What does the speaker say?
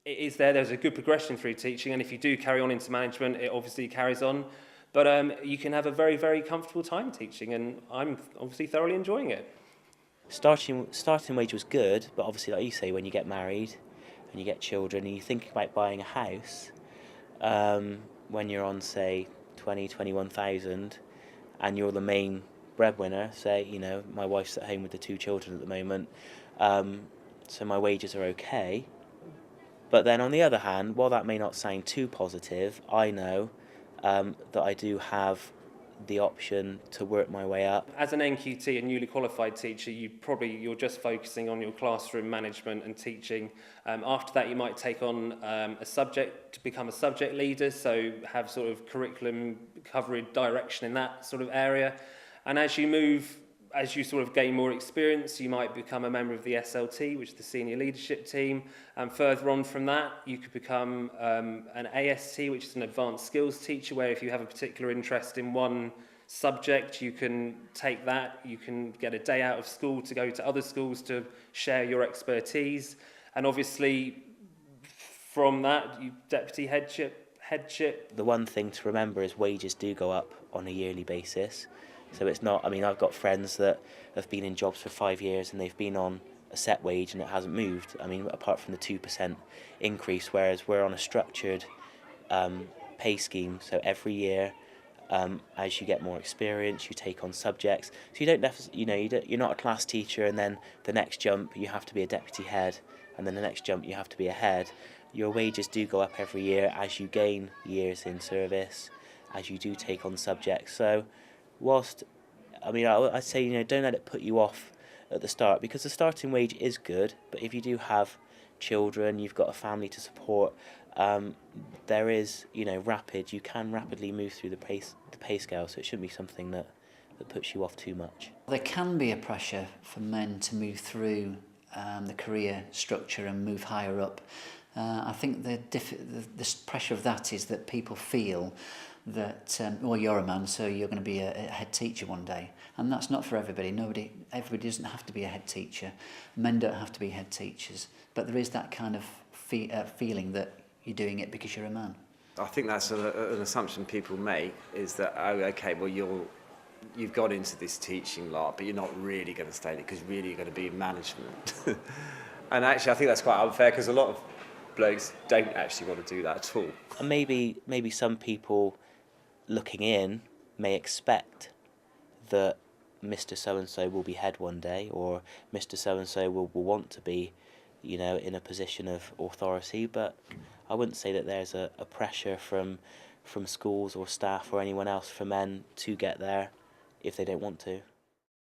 it is there's a good progression through teaching, and if you do carry on into management, it obviously carries on. But you can have a very, very comfortable time teaching, and I'm obviously thoroughly enjoying it. Starting wage was good, but obviously, like you say, when you get married and you get children and you think about buying a house, when you're on, say, 21,000, and you're the main breadwinner, say, my wife's at home with the two children at the moment, so my wages are okay. But then on the other hand, while that may not sound too positive, I know that I do have the option to work my way up. As an NQT, a newly qualified teacher, you're just focusing on your classroom management and teaching. After that, you might take on a subject to become a subject leader, so have sort of curriculum coverage direction in that sort of area. And as you sort of gain more experience, you might become a member of the SLT, which is the senior leadership team. And further on from that, you could become an AST, which is an advanced skills teacher, where if you have a particular interest in one subject, you can take that. You can get a day out of school to go to other schools to share your expertise. And obviously, from that, you deputy headship. The one thing to remember is wages do go up on a yearly basis. So it's not, I've got friends that have been in jobs for 5 years and they've been on a set wage and it hasn't moved. Apart from the 2% increase, whereas we're on a structured pay scheme. So every year, as you get more experience, you take on subjects. So you don't you're not a class teacher and then the next jump you have to be a deputy head, and then the next jump you have to be a head. Your wages do go up every year as you gain years in service, as you do take on subjects. So whilst, I'd say, don't let it put you off at the start, because the starting wage is good, but if you do have children, you've got a family to support, there is, you can rapidly move through the pay scale, so it shouldn't be something that puts you off too much. There can be a pressure for men to move through the career structure and move higher up. I think the pressure of that is that people feel that, you're a man, so you're going to be a head teacher one day. And that's not for everybody. Everybody doesn't have to be a head teacher. Men don't have to be head teachers. But there is that kind of feeling that you're doing it because you're a man. I think that's an assumption people make, is that, you've got into this teaching lot, but you're not really going to stay in it because really you're going to be in management. And actually, I think that's quite unfair, because a lot of blokes don't actually want to do that at all. And maybe some people looking in may expect that Mr. So-and-so will be head one day, or Mr. So-and-so will want to be, in a position of authority, but I wouldn't say that there's a pressure from schools or staff or anyone else for men to get there if they don't want to.